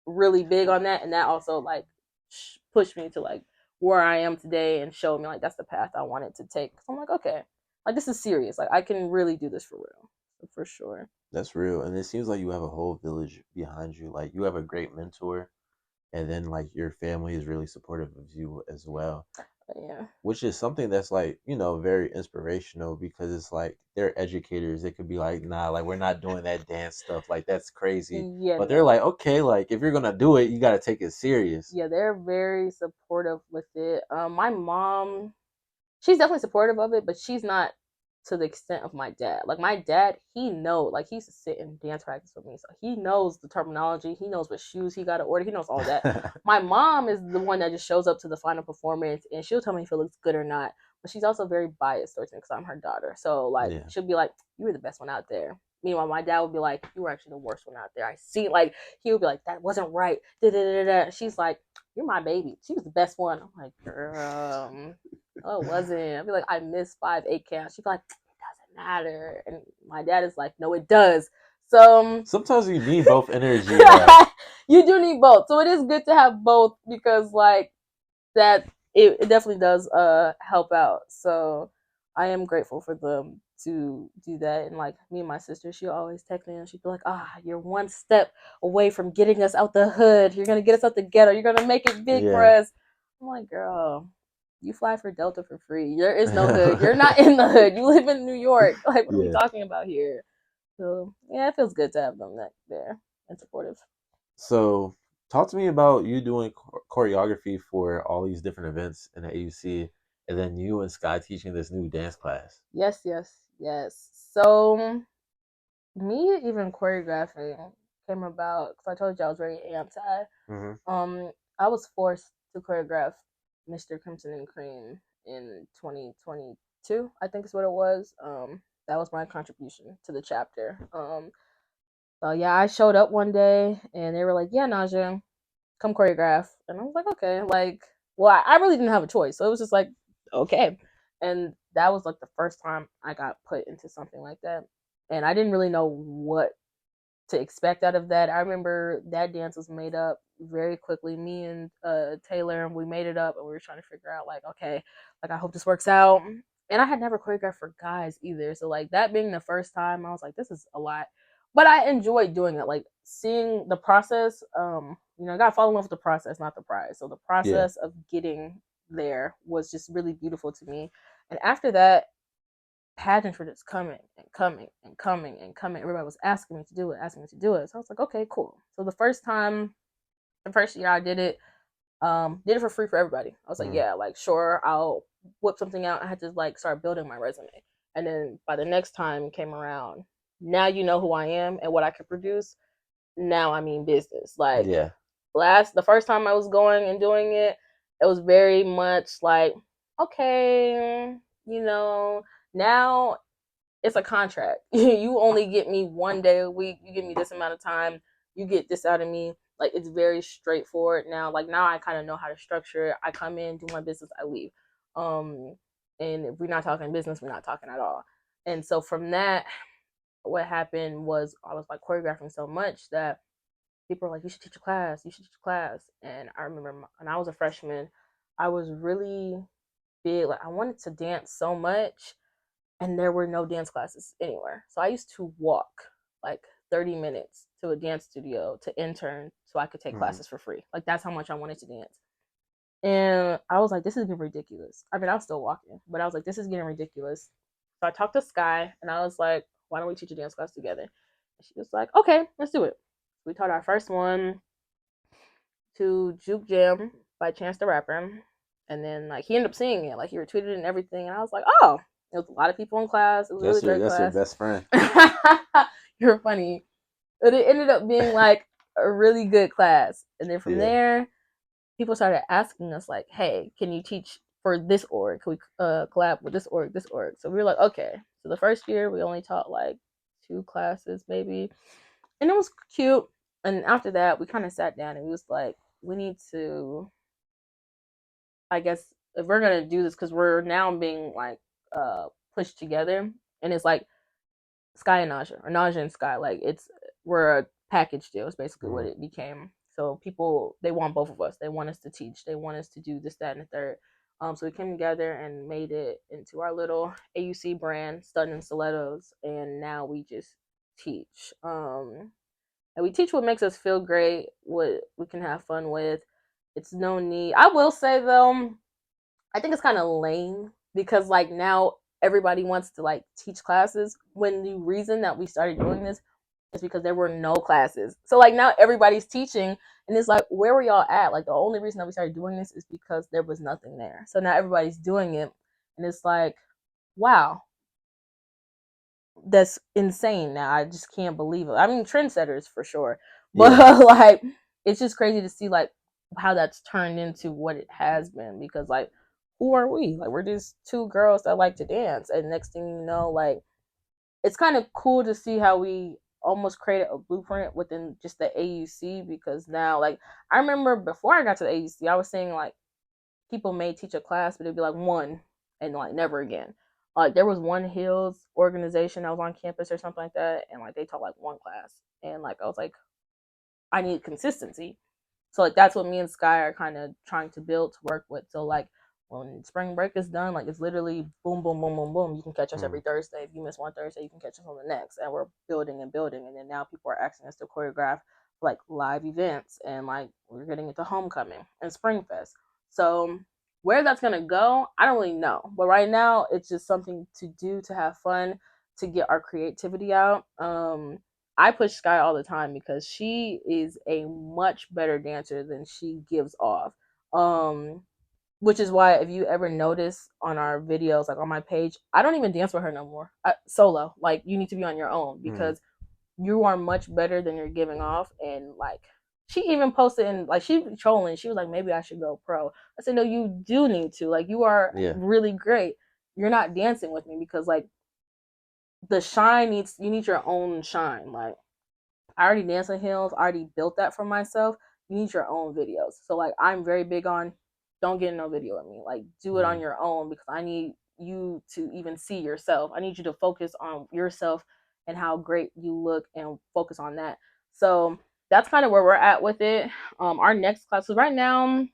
really big on that, and that also like pushed me to like where I am today and showed me like that's the path I wanted to take. So I'm like, okay, like this is serious. Like I can really do this for real, for sure. that's real. And it seems like you have a whole village behind you. Like you have a great mentor, and then like your family is really supportive of you as well. But yeah, Which is something that's like, very inspirational because it's like they're educators. They could be like, nah, like we're not doing that dance stuff. Like that's crazy. yeah, But they're no, like, okay, like if you're gonna do it, you gotta take it serious. yeah, they're very supportive with it. My mom, she's definitely supportive of it, but she's not to the extent of my dad. Like my dad, he knows, like he used to sit in dance practice with me, so he knows the terminology. He knows what shoes he got to order. He knows all that. My mom is the one that just shows up to the final performance, and she'll tell me if it looks good or not. But she's also very biased towards me because I'm her daughter. So like Yeah. she'll be like, "You were the best one out there." Meanwhile, my dad would be like, "You were actually the worst one out there." I see, like he would be like, "That wasn't right." Da da da da. She's like, "You're my baby. She was the best one." I'm like, "Girl, oh, it wasn't." I'd be like, I missed 5 8 counts. She'd be like, it doesn't matter. And my dad is like, no, it does. So Sometimes you need both energy. Like, you do need both. So it is good to have both because like that it definitely does help out. So I am grateful for them to do that. And like me and my sister, she'll always text me and she'd be like, you're one step away from getting us out the hood. You're gonna get us out the ghetto. You're gonna make it big for yeah. us. I'm like, girl, you fly for Delta for free. There is no hood. You're not in the hood. You live in New York. Like, what are we Yeah. talking about here? So yeah, it feels good to have them there and supportive. So, talk to me about you doing choreography for all these different events in the AUC, and then you and Sky teaching this new dance class. Yes, yes, yes. So me even choreographing came about because I told you I was very anti. Mm-hmm. I was forced to choreograph Mr. Crimson and Cream in 2022. I think is what it was. That was my contribution to the chapter. So yeah, I showed up one day and they were like, "Yeah, Nahjia, come choreograph," and I was like, "Okay." Like, well, I really didn't have a choice, so it was just like, "Okay," and that was like the first time I got put into something like that, and I didn't really know what to expect out of that. I remember that dance was made up very quickly. Me and Taylor, we made it up, and we were trying to figure out like, okay, like I hope this works out. And I had never choreographed for guys either, so like that being the first time, I was like, this is a lot. but I enjoyed doing it, like seeing the process. I gotta fall in love with the process, not the prize. So the Yeah. process of getting there was just really beautiful to me. And after that, pageants were just coming and coming and coming and coming. Everybody was asking me to do it, asking me to do it. So I was like, okay, cool. So the first year I did it for free for everybody. I was like, Mm. yeah, like sure, I'll whip something out. I had to like start building my resume. And then by the next time came around, now you know who I am and what I can produce. Now I mean business. Like Yeah. the first time I was going and doing it, it was very much like, okay, you know, now it's a contract. You only get me 1 day a week. You give me this amount of time. You get this out of me. Like it's very straightforward now. Like now I kind of know how to structure it. I come in, do my business, I leave. Um, and if we're not talking business, we're not talking at all. And so from that, what happened was I was like choreographing so much that people were like, "You should teach a class. You should teach a class." And I remember when I was a freshman, I was really big. Like I wanted to dance so much, and there were no dance classes anywhere. So I used to walk like 30 minutes to a dance studio to intern so I could take Mm. classes for free. Like that's how much I wanted to dance. And I was like, this is getting ridiculous. I mean, I was still walking, but I was like, this is getting ridiculous. So I talked to Sky and I was like, why don't we teach a dance class together? And she was like, okay, let's do it. We taught our first one to Juke Jam by Chance the Rapper. And then like he ended up seeing it, like he retweeted it and everything. And I was like, oh, there was a lot of people in class. It was a really great That's your class. best friend. You're funny. But it ended up being like a really good class. And then from Yeah. there, people started asking us like, hey, can you teach for this org? Can we collab with this org, this org? So we were like, okay. So the first year we only taught like 2 classes maybe. And it was cute. And after that, we kind of sat down and we was like, we need to, I guess, if we're gonna do this, because we're now being like pushed together, and it's like Sky and Nahjia, or Nahjia and Sky, like we're a package deal. It's basically what Mm. it became. So people they want both of us. They want us to teach. They want us to do this, that, and the third. So we came together and made it into our little AUC brand, Stunning and Stilettos, and now we just teach. And we teach what makes us feel great, what we can have fun with. It's no need. I will say though, I think it's kind of lame because like now everybody wants to like teach classes when the reason that we started doing this is because there were no classes. So like now everybody's teaching and it's like where were y'all at? Like the only reason that we started doing this is because there was nothing there. So now everybody's doing it and it's like wow, that's insane now. I just can't believe it. I mean, trendsetters for sure, but Yeah. like it's just crazy to see like how that's turned into what it has been because like who are we? Like we're just two girls that like to dance, and next thing you know, like it's kind of cool to see how we almost created a blueprint within just the AUC because now like I remember before I got to the AUC, I was saying like people may teach a class, but it'd be like one and like never again. Like there was one Hills organization that was on campus or something like that, and like they taught like one class, and like I was like, I need consistency. So like that's what me and Sky are kind of trying to build to work with. So like when spring break is done, like it's literally boom, boom, boom, boom, boom. You can catch us Mm. every Thursday. If you miss one Thursday, you can catch us on the next. And we're building and building. And then now people are asking us to choreograph like live events and like we're getting into homecoming and spring fest. So where that's gonna go, I don't really know. But right now it's just something to do to have fun, to get our creativity out. I push Sky all the time because she is a much better dancer than she gives off. Um, which is why if you ever notice on our videos, like on my page, I don't even dance with her no more. Solo, like you need to be on your own Mm. because you are much better than you're giving off. And like she even posted and like she was trolling. She was like, maybe I should go pro. I said, no, you do need to. Like you are Yeah. really great. You're not dancing with me because like the shine needs you need your own shine. Like I already dance on hills. I already built that for myself. You need your own videos. So like I'm very big on don't get no video of me. Like do it on Mm. your own because I need you to even see yourself. I need you to focus on yourself and how great you look and focus on that. So that's kind of where we're at with it. Our next class, so right now,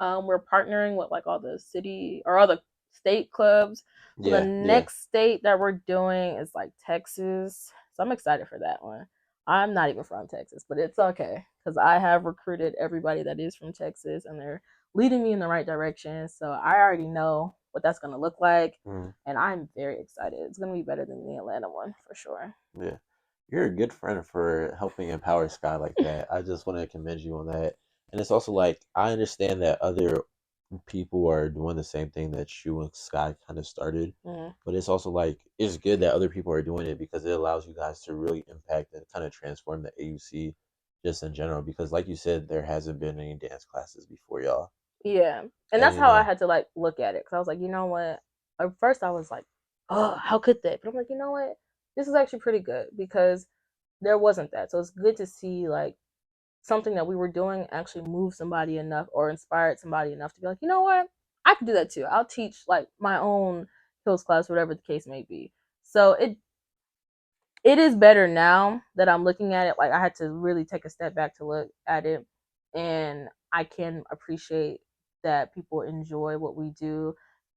we're partnering with like all the city or all the state clubs. So the Yeah. Yeah. next state that we're doing is like Texas. So I'm excited for that one. I'm not even from Texas, but it's okay because I have recruited everybody that is from Texas, and they're leading me in the right direction. So I already know what that's going to look like, and I'm very excited. It's going to be better than the Atlanta one for sure. Yeah. You're a good friend for helping empower Sky like that. I just want to commend you on that. And it's also like I understand that other people are doing the same thing that you and Sky kind of started, but it's also like it's good that other people are doing it because it allows you guys to really impact and kind of transform the AUC just in general. Because like you said, there hasn't been any dance classes before y'all, Yeah. And and that's how I had to like look at it. Cause I was like, you know what? At first I was like, oh, how could they? But I'm like, you know what? This is actually pretty good because there wasn't that. So it's good to see like something that we were doing actually move somebody enough or inspired somebody enough to be like, you know what? I could do that too. I'll teach like my own hills class, whatever the case may be. So it is better now that I'm looking at it. Like I had to really take a step back to look at it, and I can appreciate that people enjoy what we do,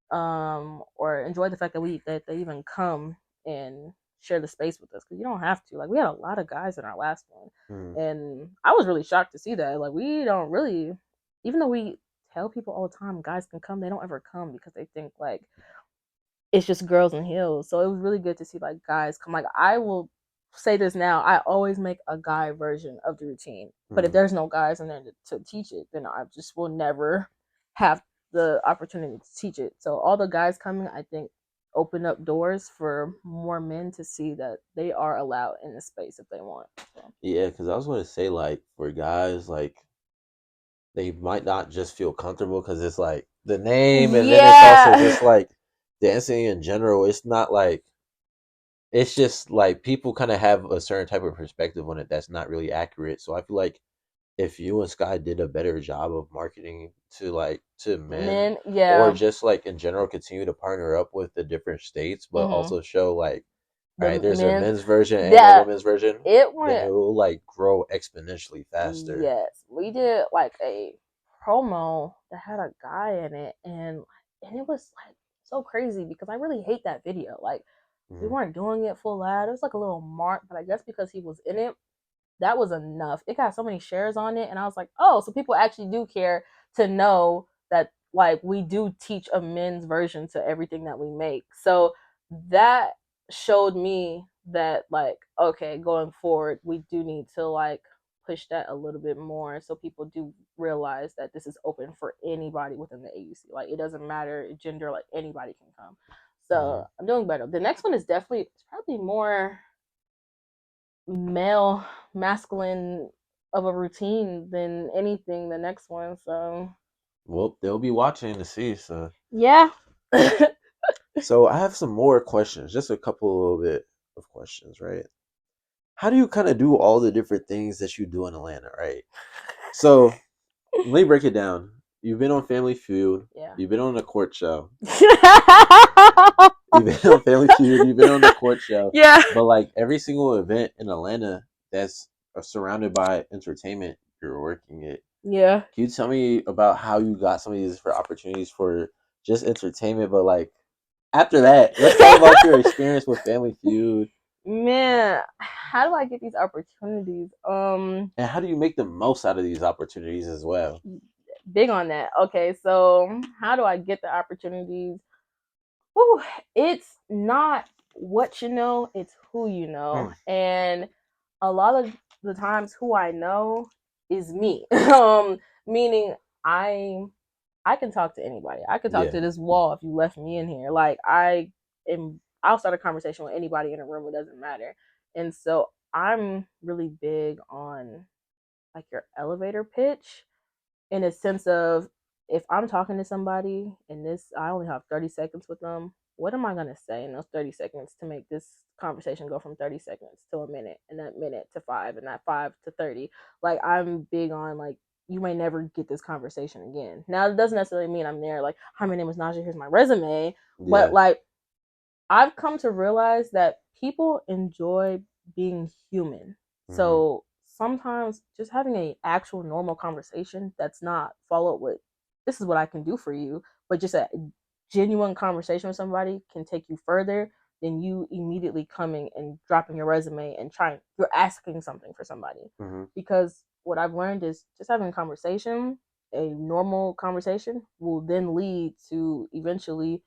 or enjoy the fact that they even come and share the space with us because you don't have to. Like we had a lot of guys in our last one, and I was really shocked to see that. Like we don't really, even though we tell people all the time guys can come, they don't ever come because they think like it's just girls in heels. So it was really good to see like guys come. Like I will say this now, I always make a guy version of the routine. But if there's no guys in there to teach it, then I just will never have the opportunity to teach it. So all the guys coming, I think, open up doors for more men to see that they are allowed in the space if they want. So. yeah, because I was going to say like for guys like they might not just feel comfortable because it's like the name, and then it's also Yeah. just like dancing in general. It's not like it's just like people kind of have a certain type of perspective on it that's not really accurate. So I feel like if you and Sky did a better job of marketing to like to men Men, or yeah. just like in general continue to partner up with the different states, but Mm-hmm. also show like all The right, there's a men, men's version and a yeah, women's version, it then went. it will like grow exponentially faster. Yes, we did like a promo that had a guy in it, and it was like so crazy because I really hate that video. Like we Mm-hmm. weren't doing it full ad. It was like a little mark, but I guess because he was in it, that was enough. It got so many shares on it, and I was like, oh, so people actually do care to know that like we do teach a men's version to everything that we make. So that showed me that like okay, going forward, we do need to like push that a little bit more so people do realize that this is open for anybody within the AUC. Like it doesn't matter gender, like anybody can come. So I'm doing better. The next one is definitely it's probably more male masculine of a routine than anything the next one. So Well, they'll be watching to see. So, yeah. so I have some more questions, just a couple little bit of questions, right? How do you kind of do all the different things that you do in Atlanta, right? So let me break it down. You've been on Family Feud. Yeah. You've been on the court show. You've been on Family Feud. You've been on the court show. Yeah. But like every single event in Atlanta that's surrounded by entertainment, you're working it. Yeah. Can you tell me about how you got some of these for opportunities for just entertainment? But like after that, let's talk about your experience with Family Feud. Man, how do I get these opportunities? And how do you make the most out of these opportunities as well? Big on that. Okay, so how do I get the opportunities? Whew, it's not what you know, it's who you know. And a lot of the times who I know is me. Meaning I can talk to anybody. I can talk Yeah. to this wall if you left me in here. Like I'll start a conversation with anybody in a room, it doesn't matter. And so I'm really big on like your elevator pitch in a sense of if I'm talking to somebody and this I only have 30 seconds with them, what am I gonna say in those 30 seconds to make this conversation go from 30 seconds to a minute and that minute to 5 and that 5 to 30? Like I'm big on like you may never get this conversation again. Now it doesn't necessarily mean I'm there like, hi, my name is Nahjia, here's my resume. But Yeah. like I've come to realize that people enjoy being human. So sometimes just having a actual normal conversation that's not followed with this is what I can do for you, but just a genuine conversation with somebody can take you further than you immediately coming and dropping your resume and you're asking something for somebody. Mm-hmm. Because what I've learned is just having a conversation, a normal conversation, will then lead to eventually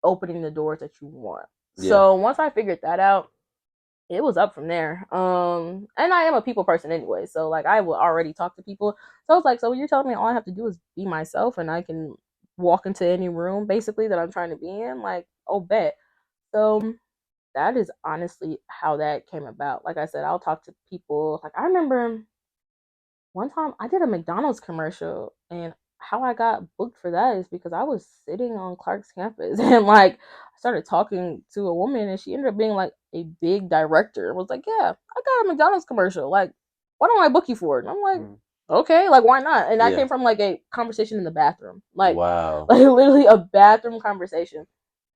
opening the doors that you want. Yeah. So once I figured that out, it was up from there. And I am a people person anyway, so like I will already talk to people. So I was like, so you're telling me all I have to do is be myself and I can walk into any room basically that I'm trying to be in? Like, oh bet. So that is honestly how that came about. Like I said, I'll talk to people. Like I remember one time I did a McDonald's commercial, and how I got booked for that is because I was sitting on Clark's campus and like I started talking to a woman and she ended up being like a big director and was like, yeah, I got a McDonald's commercial. Like, why don't I book you for it? And I'm like, okay, like why not? And that came from like a conversation in the bathroom. Like, wow. Like literally a bathroom conversation.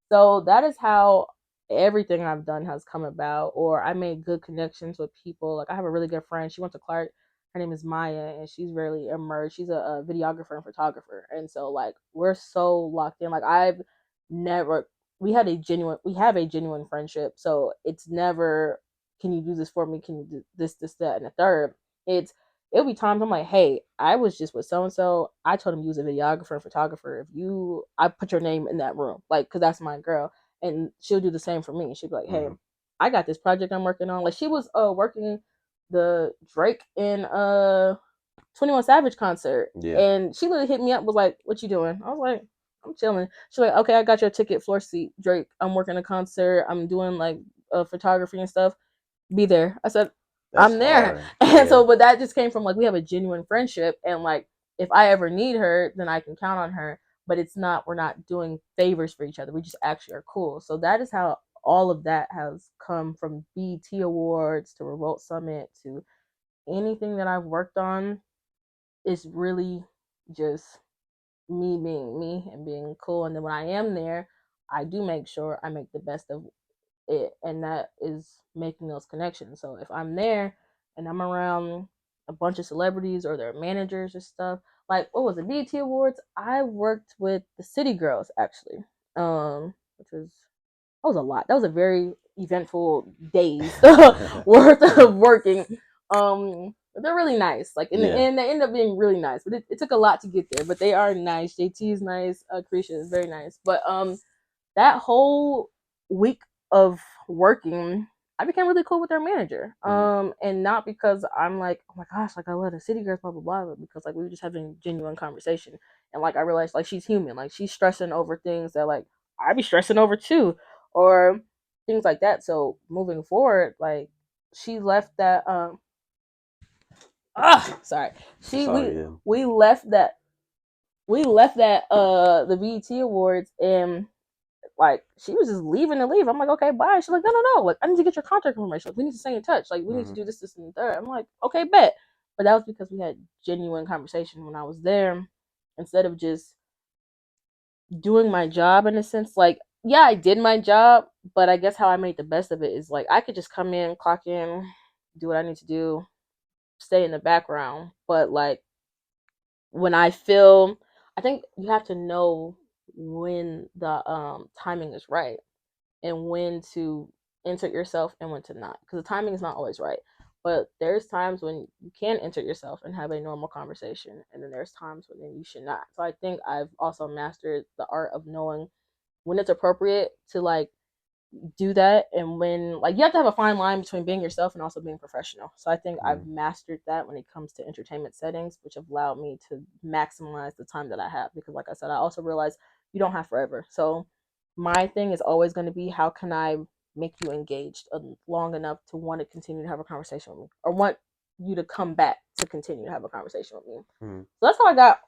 So that is how everything I've done has come about, or I made good connections with people. Like I have a really good friend. She went to Clark. Her name is Maya, and she's really emerged. She's a videographer and photographer, and so like we're so locked in. Like I've never we have a genuine friendship. So it's never, can you do this for me? Can you do this, that, and the third? It'll be times I'm like, hey, I was just with so and so. I told him you was a videographer and photographer. I put your name in that room, like, cause that's my girl, and she'll do the same for me. She'll be like, hey, I got this project I'm working on. Like she was working the Drake and 21 Savage concert, and she literally hit me up, was like, what you doing? I was like, I'm chilling. She's like, okay, I got your ticket, floor seat, Drake. I'm working a concert. I'm doing like photography and stuff. Be there. I said, I'm there. And so, but that just came from like we have a genuine friendship, and like if I ever need her, then I can count on her. But we're not doing favors for each other. We just actually are cool. So that is how all of that has come, from BET Awards to Revolt Summit to anything that I've worked on. Is really just me being me and being cool. And then when I am there, I do make sure I make the best of it, and that is making those connections. So if I'm there and I'm around a bunch of celebrities or their managers or stuff, like what was it, BET Awards, I worked with the City Girls actually, which was, that was a lot. That was a very eventful days worth of working. They're really nice. Like in the end, they end up being really nice. But it took a lot to get there. But they are nice. JT is nice. Krisha is very nice. But that whole week of working, I became really cool with their manager. And not because I'm like, oh my gosh, like I love the City Girls, blah blah blah, but because like we were just having genuine conversation, and like I realized like she's human, like she's stressing over things that like I be stressing over too, or things like that. So moving forward, like she left that sorry, she we left that the BET Awards, and like she was just leaving to leave. I'm like, okay, bye. She's like, no, like I need to get your contact information. Like we need to stay in touch. Like we need to do this, and the third. I'm like, okay, bet. But that was because we had genuine conversation when I was there, instead of just doing my job in a sense. Like, yeah, I did my job, but I guess how I made the best of it is like I could just come in, clock in, do what I need to do, stay in the background. But like when I think you have to know when the timing is right, and when to insert yourself and when to not, because the timing is not always right. But there's times when you can insert yourself and have a normal conversation, and then there's times when you should not. So I think I've also mastered the art of knowing when it's appropriate to like do that, and when like you have to have a fine line between being yourself and also being professional. So I think I've mastered that when it comes to entertainment settings, which have allowed me to maximize the time that I have, because like I said, I also realized you don't have forever. So my thing is always going to be, how can I make you engaged long enough to want to continue to have a conversation with me, or want you to come back to continue to have a conversation with me. So that's how I got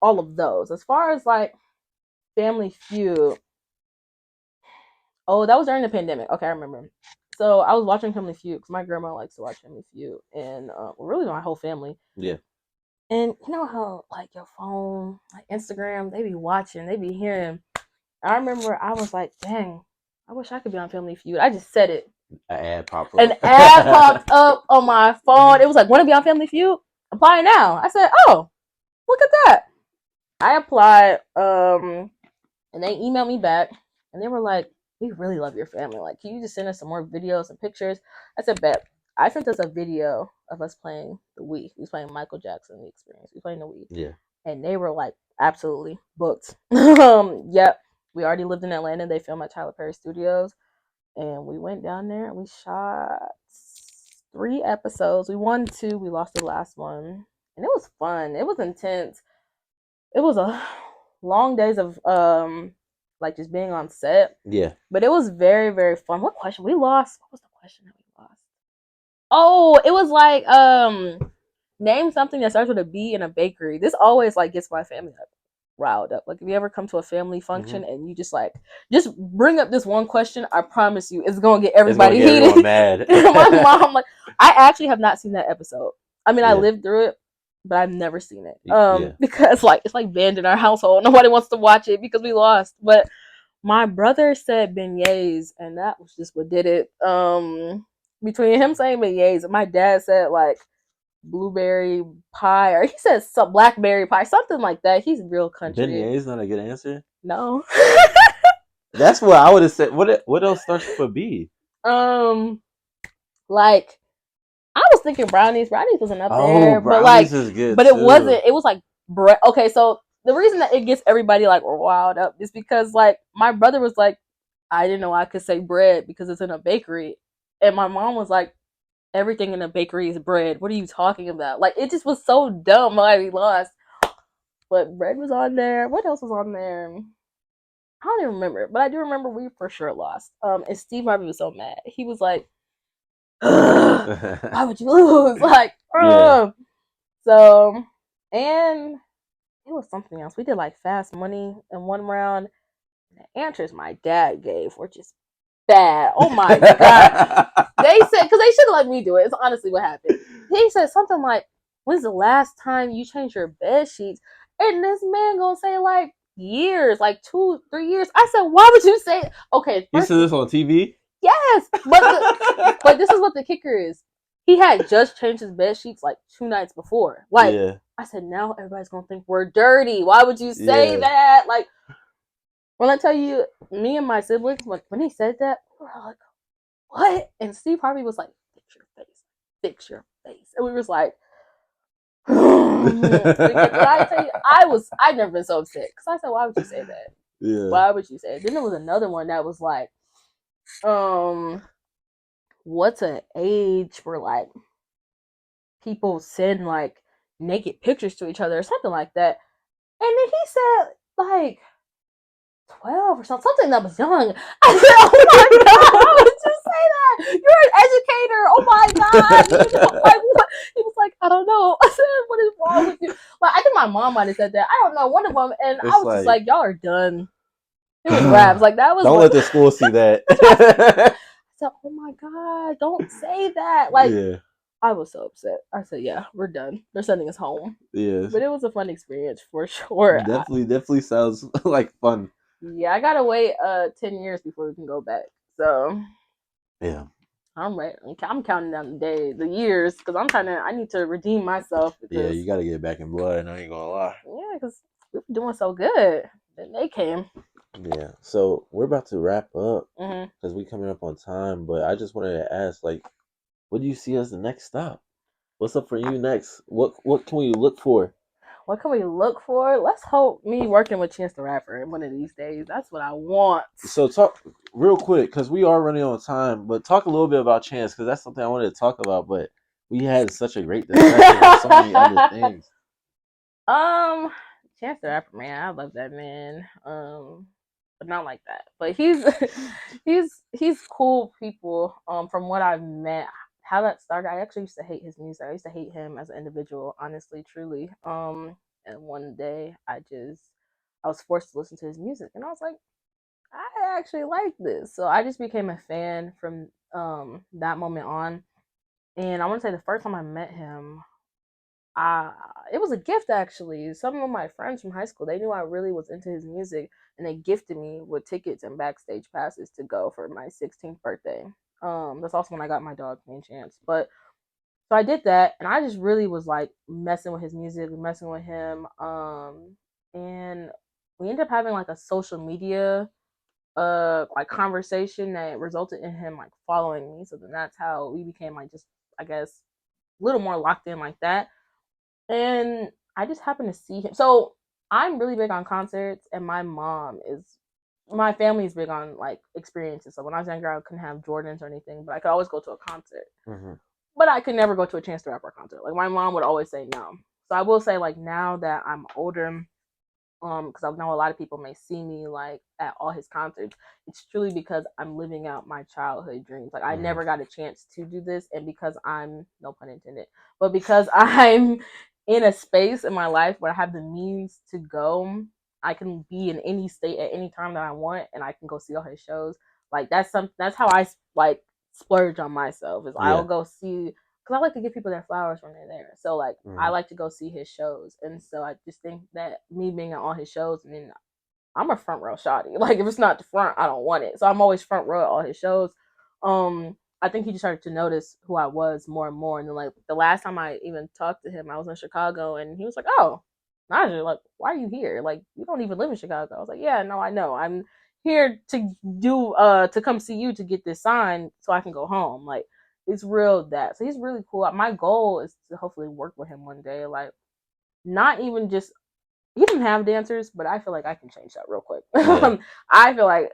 all of those. As far as like Family Feud, oh, that was during the pandemic. Okay, I remember. So I was watching Family Feud because my grandma likes to watch Family Feud, and really my whole family. Yeah. And you know how like your phone, like Instagram, they be watching, they be hearing. I remember I was like, dang, I wish I could be on Family Feud. I just said it. An ad popped up on my phone. It was like, want to be on Family Feud? Apply now. I said, oh, look at that. I applied, and they emailed me back, and they were like, we really love your family. Like, can you just send us some more videos and pictures? I said, bet. I sent us a video of us playing the Wii. We was playing Michael Jackson, The Experience. We playing the Wii. Yeah. And they were like, absolutely booked. Yep. We already lived in Atlanta. They filmed at Tyler Perry Studios. And we went down there and we shot 3 episodes. We won 2. We lost the last one. And it was fun. It was intense. It was a long days of like just being on set. Yeah. But it was very, very fun. What question we lost? What was the question that we lost? Oh, it was like name something that starts with a B in a bakery. This always like gets my family like riled up. Like if you ever come to a family function and you just bring up this one question, I promise you it's gonna get everybody heated. Mad. My mom, like, I actually have not seen that episode. I mean, I Yeah. lived through it, but I've never seen it. Yeah. Because like it's like banned in our household. Nobody wants to watch it because we lost. But my brother said beignets, and that was just what did it. Between him saying beignets and my dad said like blueberry pie, or he said some blackberry pie, something like that. He's real country. Beignet is not a good answer. No. That's what I would have said. What else starts with a B? Like I was thinking brownies. Brownies wasn't up there, but brownies is good. But too. it wasn't. It was like bread. Okay, so the reason that it gets everybody like wild up is because like my brother was like, I didn't know I could say bread because it's in a bakery, and my mom was like, everything in a bakery is bread. What are you talking about? Like it just was so dumb. Like we lost, but bread was on there. What else was on there? I don't even remember, but I do remember we for sure lost. And Steve Harvey was so mad. He was like, why would you lose? Like, yeah. So, and it was something else. We did like fast money in one round. The answers my dad gave were just bad. Oh my god! They said because they should have let me do it. It's honestly what happened. He said something like, "When's the last time you changed your bed sheets?" And this man gonna say like years, like 2-3 years. I said, "Why would you say?" Okay, you said this on TV. Yes, but this is what the kicker is. He had just changed his bed sheets like 2 nights before. Like I said, now everybody's gonna think we're dirty. Why would you say that? Like when I tell you, me and my siblings, when he said that, we were like, what? And Steve Harvey was like, fix your face. Fix your face. And we was like, because I tell you, I've never been so upset. Because I said, why would you say that? Yeah. Why would you say it? Then there was another one that was like, what's an age where like people send like naked pictures to each other or something like that? And then he said like 12 or something that was young. I said, oh my god, how would you say that? You're an educator. Oh my god. You know, like what? He was like, I don't know. I said, what is wrong with you? Like I think my mom might have said that. I don't know, one of them. And I was just like, y'all are done. It was raps. Like that was. Don't let the school see that. I said, oh my god, don't say that. Like I was so upset. I said, yeah, we're done. They're sending us home. Yes. But it was a fun experience for sure. Definitely sounds like fun. Yeah, I gotta wait 10 years before we can go back. So yeah, I'm ready. I'm counting down the years, because I need to redeem myself. Yeah, you gotta get back in blood. I ain't gonna lie. Yeah, because we were doing so good. Then they came. Yeah, so we're about to wrap up because we coming up on time. But I just wanted to ask, like, what do you see as the next stop? What's up for you next? What can we look for? What can we look for? Let's hope me working with Chance the Rapper one of these days. That's what I want. So talk real quick, because we are running on time, but talk a little bit about Chance, because that's something I wanted to talk about, but we had such a great discussion on so many other things. Chance the Rapper, man, I love that man. But not like that. But he's he's cool people. From what I've met, how that started, I actually used to hate his music. I used to hate him as an individual, honestly, truly. And one day I was forced to listen to his music, and I was like, I actually like this. So I just became a fan from that moment on. And I want to say the first time I met him, it was a gift actually. Some of my friends from high school, they knew I really was into his music, and they gifted me with tickets and backstage passes to go for my 16th birthday. That's also when I got my dog named Chance. But so I did that, and I just really was like messing with his music, messing with him. And we ended up having like a social media like conversation that resulted in him like following me. So then that's how we became like just, I guess, a little more locked in like that. And I just happened to see him. So I'm really big on concerts, and my family is big on like experiences. So when I was younger, I couldn't have Jordans or anything, but I could always go to a concert. Mm-hmm. But I could never go to a Chance the Rapper concert. Like my mom would always say no. So I will say like now that I'm older, because I know a lot of people may see me like at all his concerts. It's truly because I'm living out my childhood dreams. Like I Mm-hmm. never got a chance to do this, and because I'm, no pun intended, but because I'm in a space in my life where I have the means to go, I can be in any state at any time that I want, and I can go see all his shows. Like that's how I like splurge on myself. Is I'll Yeah. go see, because I like to give people their flowers when they're there. So like I Mm-hmm. like to go see his shows, and so I just think that me being at all his shows, and then I'm a front row shawty. Like if it's not the front, I don't want it. So I'm always front row at all his shows. I think he just started to notice who I was more and more. And then like the last time I even talked to him, I was in Chicago, and he was like, "Oh, Nahjia, like why are you here? Like you don't even live in Chicago." I was like, "Yeah, no, I know. I'm here to do to come see you to get this signed so I can go home." Like it's real that. So he's really cool. My goal is to hopefully work with him one day. Like not even just, he doesn't have dancers, but I feel like I can change that real quick. Yeah. I feel like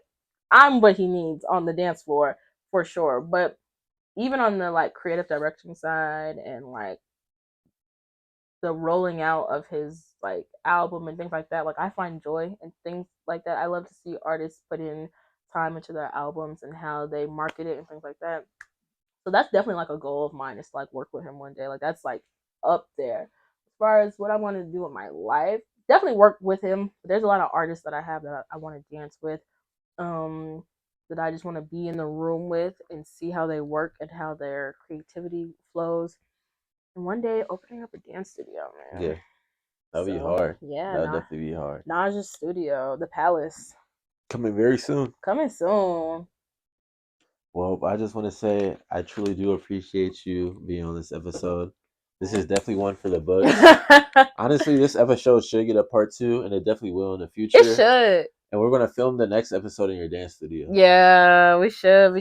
I'm what he needs on the dance floor for sure. But even on the like creative direction side and like the rolling out of his like album and things like that, like I find joy in things like that. I love to see artists put in time into their albums and how they market it and things like that. So that's definitely like a goal of mine, is to like work with him one day. Like that's like up there. As far as what I want to do in my life, definitely work with him. There's a lot of artists that I have that I want to dance with. Um that I just want to be in the room with and see how they work and how their creativity flows. And one day opening up a dance studio, man. Yeah. That'll be So hard. yeah, That'll definitely be hard. Nahjia's studio, the Palace, Coming very soon. coming soon. Well, I just want to say I truly do appreciate you being on this episode. This is definitely one for the books. Honestly, this episode should get a part 2, and it definitely will in the future. It should. And we're gonna film the next episode in your dance studio. Yeah, we should.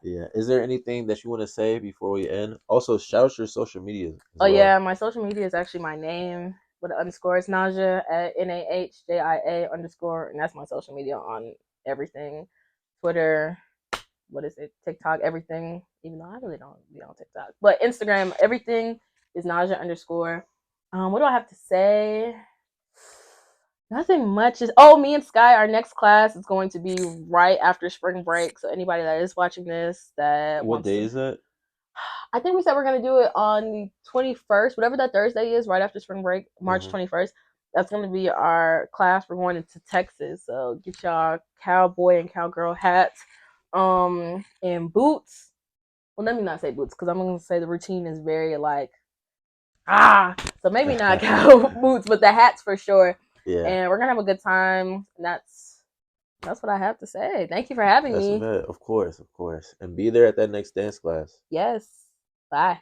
Yeah. Is there anything that you want to say before we end? Also, shout out your social media as Oh well. yeah, my social media is actually my name with an underscore. It's Nahjia at NAHJIA underscore, and that's my social media on everything. Twitter, what is it? TikTok, everything. Even though I really don't be on TikTok, but Instagram, everything is Nahjia underscore. What do I have to say? Nothing much. Is me and Sky, our next class is going to be right after spring break. So anybody that is watching this that What wants day to, is that? I think we said we're gonna do it on the 21st, whatever that Thursday is, right after spring break, March Mm-hmm. 21st. That's gonna be our class. We're going into Texas, so get y'all cowboy and cowgirl hats, and boots. Well, let me not say boots because I'm gonna say the routine is very like so maybe not cow boots, but the hats for sure. Yeah. And we're gonna have a good time. And that's what I have to say. Thank you for having That's a me. bet. Of course, of course. And be there at that next dance class. Yes. Bye.